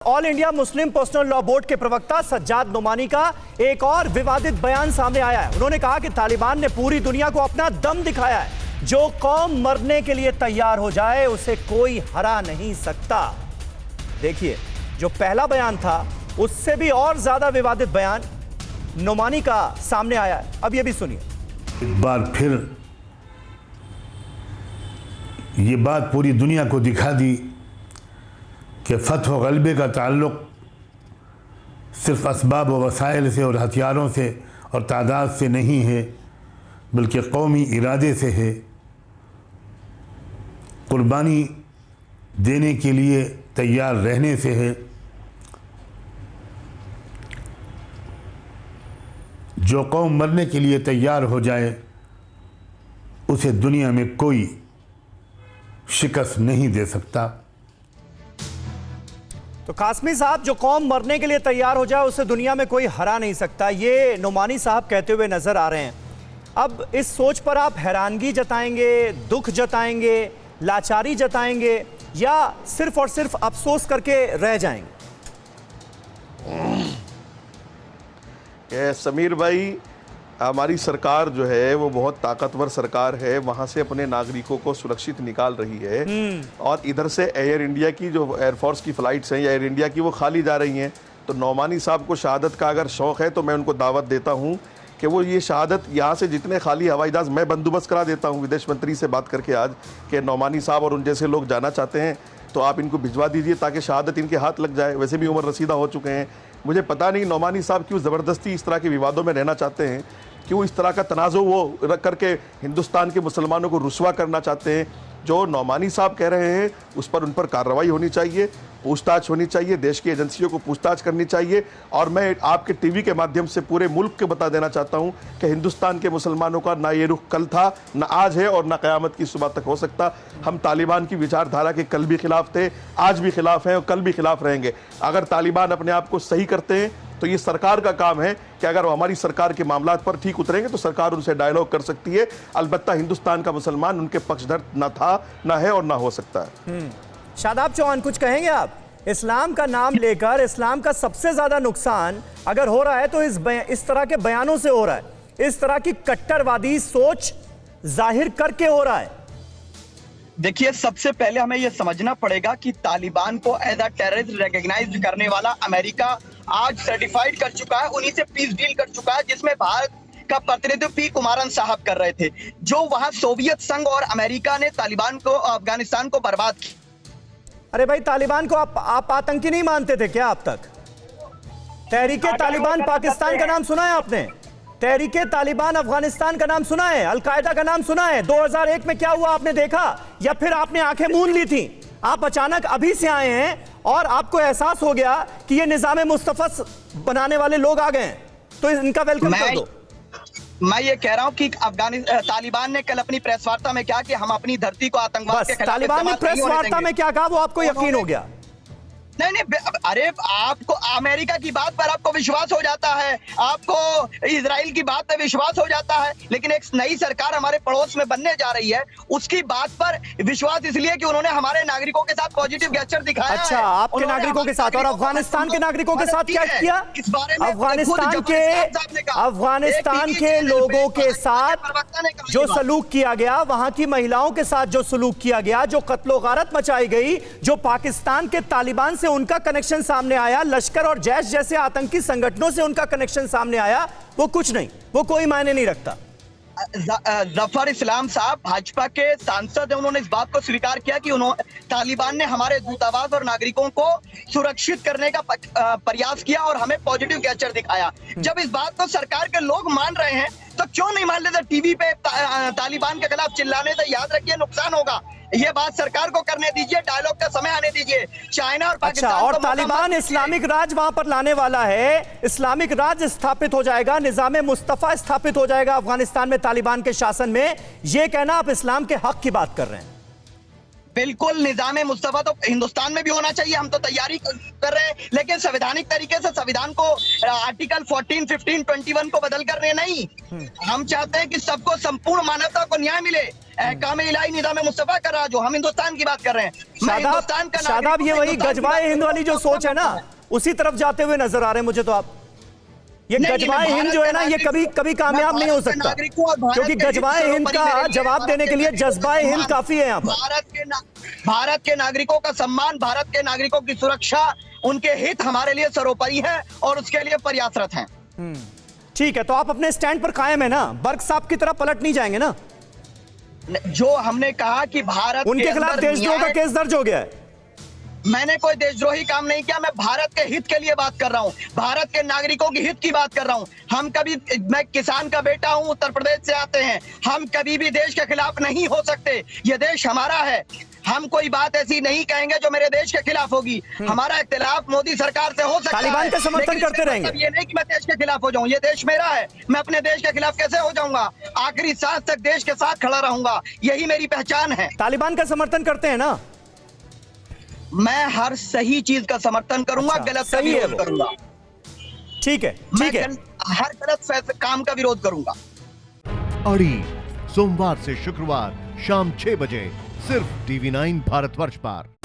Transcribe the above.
All India Muslim personal law board के प्रवक्ता सज्जाद नोमानी का एक और विवादित बयान सामने आया है। उन्होंने कहा कि तालिबान ने पूरी दुनिया को अपना दम दिखाया है। जो कौम मरने के लिए तैयार हो जाए उसे कोई हरा नहीं सकता। देखिए, जो पहला बयान था उससे भी और ज्यादा विवादित बयान नोमानी का सामने आया है। अब ये भी सुनिए। एक बार फिर ये बात पूरी दुनिया को दिखा दी कि फतह व गलबे का ताल्लुक़ सिर्फ असबाब व वसाइल से और हथियारों से और तादाद से नहीं है, बल्कि कौमी इरादे से है, कुर्बानी देने के लिए तैयार रहने से है। जो कौम मरने के लिए तैयार हो जाए उसे दुनिया में कोई शिकस्त नहीं दे सकता। तो कासमी साहब, जो कौम मरने के लिए तैयार हो जाए उसे दुनिया में कोई हरा नहीं सकता, ये नोमानी साहब कहते हुए नजर आ रहे हैं। अब इस सोच पर आप हैरानगी जताएंगे, दुख जताएंगे, लाचारी जताएंगे या सिर्फ और सिर्फ अफसोस करके रह जाएंगे? समीर भाई, हमारी सरकार जो है वो बहुत ताकतवर सरकार है, वहाँ से अपने नागरिकों को सुरक्षित निकाल रही है और इधर से एयर इंडिया की जो एयरफोर्स की फ़्लाइट्स हैं या एयर इंडिया की वो खाली जा रही हैं। तो नोमानी साहब को शहादत का अगर शौक़ है तो मैं उनको दावत देता हूँ कि वो ये शहादत यहाँ से जितने खाली हवाई जहाज़ मैं बंदोबस्त करा देता हूँ विदेश मंत्री से बात करके आज कि नोमानी साहब और उन जैसे लोग जाना चाहते हैं तो आप इनको भिजवा दीजिए ताकि शहादत इनके हाथ लग जाए। वैसे भी उम्र रसीदा हो चुके हैं। मुझे पता नहीं नोमानी साहब क्यों ज़बरदस्ती इस तरह के विवादों में रहना चाहते हैं, क्यों इस तरह का तनाज़ो वो रख करके हिंदुस्तान के मुसलमानों को रुस्वा करना चाहते हैं। जो नोमानी साहब कह रहे हैं उस पर उन पर कार्रवाई होनी चाहिए, पूछताछ होनी चाहिए, देश की एजेंसियों को पूछताछ करनी चाहिए। और मैं आपके टीवी के माध्यम से पूरे मुल्क को बता देना चाहता हूं कि हिंदुस्तान के मुसलमानों का ना ये रुख कल था, ना आज है और ना क़यामत की सुबह तक हो सकता। हम तालिबान की विचारधारा के कल भी खिलाफ थे, आज भी खिलाफ हैं और कल भी खिलाफ रहेंगे। अगर तालिबान अपने आप को सही करते हैं तो ये सरकार का काम है कि अगर वो हमारी सरकार के मामलात पर ठीक उतरेंगे तो सरकार उनसे डायलॉग कर सकती है। अलबत्ता हिंदुस्तान का मुसलमान उनके पक्षधर ना था, ना है और ना हो सकता है। शादाब चौहान, कुछ कहेंगे आप? इस्लाम का नाम लेकर इस्लाम का सबसे ज्यादा नुकसान अगर हो रहा है तो इस तरह के बयानों से हो रहा है, इस तरह की कट्टरवादी सोच जाहिर करके हो रहा है। देखिए, सबसे पहले हमें यह समझना पड़ेगा कि तालिबान को एज अ टेररिस्ट रिकॉग्नाइज करने वाला अमेरिका आज सर्टिफाइड कर चुका है, उन्हीं से पीस डील कर चुका है जिसमें भारत का प्रतिनिधित्व पी कुमारन साहब कर रहे थे। जो वहां सोवियत संघ और अमेरिका ने तालिबान को, अफगानिस्तान को बर्बाद किया। अरे भाई, तालिबान को आप आतंकी नहीं मानते थे क्या अब तक? तहरीके तालिबान पाकिस्तान का नाम सुना है आपने? तहरीके तालिबान अफगानिस्तान का नाम सुना है? अलकायदा का नाम सुना है? 2001 में क्या हुआ आपने देखा, या फिर आपने आंखें मूंद ली थी? आप अचानक अभी से आए हैं और आपको एहसास हो गया कि ये निजाम मुस्तफा बनाने वाले लोग आ गए हैं, तो इनका वेलकम कर दो। मैं ये कह रहा हूं कि तालिबान ने कल अपनी प्रेस वार्ता में कहा कि हम अपनी धरती को आतंकवाद के खिलाफ, तालिबान ने प्रेस वार्ता में क्या कहा वो आपको यकीन हो गया? नहीं, अरे आपको अमेरिका की बात पर आपको विश्वास हो जाता है, आपको इजराइल की बात पर विश्वास हो जाता है, लेकिन एक नई सरकार हमारे पड़ोस में बनने जा रही है, उसकी बात पर विश्वास इसलिए कि उन्होंने हमारे नागरिकों के साथ पॉजिटिव गेस्चर दिखाया। अच्छा, आपके नागरिकों के साथ? और अफगानिस्तान के नागरिकों के साथ क्या किया? इस बारे में अफगानिस्तान के लोगों के साथ जो सलूक किया गया, वहां की महिलाओं के साथ जो सलूक किया गया, जो कत्लो गारत मचाई गई, जो पाकिस्तान के तालिबान से उनका कनेक्शन सामने आया, लश्कर और जैश जैसे आतंकी संगठनों से उनका कनेक्शन सामने आया, वो कुछ नहीं, वो कोई मायने नहीं रखता। जफर इस्लाम साहब भाजपा के सांसद हैं, उन्होंने इस बात को स्वीकार किया कि तालिबान ने हमारे दूतावास और नागरिकों को सुरक्षित करने का प्रयास किया और हमें पॉजिटिव गेस्चर दिखाया। जब इस बात को सरकार के लोग मान रहे हैं तो क्यों नहीं मान लेते? टीवी पे तालिबान के खिलाफ चिल्लाने से याद रखिए नुकसान होगा। ये बात सरकार को करने दीजिए, डायलॉग का समय आने दीजिए। चाइना और पाकिस्तान और तालिबान इस्लामिक राज वहां पर लाने वाला है, इस्लामिक राज स्थापित हो जाएगा, निजाम मुस्तफा स्थापित हो जाएगा अफगानिस्तान में तालिबान के शासन में। ये कहना आप इस्लाम के हक की बात कर रहे हैं? बिल्कुल निजाम मुस्तफा तो हिंदुस्तान में भी होना चाहिए, हम तो तैयारी कर रहे हैं, लेकिन संवैधानिक तरीके से संविधान को आर्टिकल 14, 15, 21 को बदल कर नहीं। हम चाहते हैं कि सबको संपूर्ण मानवता को न्याय मिले। काम इलाही निजाम मुस्तफा का राज हो। हम हिंदुस्तान की बात कर रहे हैं। मैं हिंदुस्तान का नागरिक शादाब, ये हूं, वही हिंदुस्तान की गजवाए बात हिंद वाली जो करता हूं। सोच है ना, उसी तरफ जाते हुए नजर आ रहे हैं मुझे तो आप। ये नहीं, गजवाए मैं हिंद जो है ना, ये भारत का कभी कभी कामयाब नहीं हो भारत का सकता, नागरिक हूं और भारत क्योंकि के हित गजवाए हिंद सर्वोपरि का मेरे लिए जवाब भारत देने के लिए नागरिकों का जज्बाए हिंद सम्मान, काफी है यहाँ पर। भारत के नागरिकों का सम्मान, भारत के नागरिकों की सुरक्षा, उनके हित हमारे लिए सर्वोपरि है और उसके लिए प्रयासरत हैं। ठीक है, तो आप अपने स्टैंड पर कायम है ना, बर्क साहब की तरह पलट नहीं जाएंगे ना? जो हमने कहा कि भारत उनके खिलाफ अंदर देशद्रोह का न्याय- केस दर्ज हो गया है। मैंने कोई देशद्रोही काम नहीं किया। मैं भारत के हित के लिए बात कर रहा हूं, भारत के नागरिकों की हित की बात कर रहा हूं। मैं किसान का बेटा हूं, उत्तर प्रदेश से आते हैं। हम कभी भी देश के खिलाफ नहीं हो सकते। ये देश हमारा है। हम कोई बात ऐसी नहीं कहेंगे जो मेरे देश के खिलाफ होगी। हमारा इख्तिलाफ मोदी सरकार से हो सकता है, तालिबान का समर्थन लेकिन करते इसका रहेंगे। मतलब ये नहीं कि मैं देश के खिलाफ हो जाऊं। ये देश मेरा है, मैं अपने देश के खिलाफ कैसे हो जाऊंगा? आखिरी सांस तक देश के साथ खड़ा रहूंगा, यही मेरी पहचान है। तालिबान का समर्थन करते हैं ना? मैं हर सही चीज का समर्थन करूंगा, अच्छा, गलत का सही है विरोध वो। करूंगा। ठीक है, मैं ठीक है। हर गलत काम का विरोध करूंगा। अड़ी सोमवार से शुक्रवार शाम 6 बजे सिर्फ TV9 भारतवर्ष पर।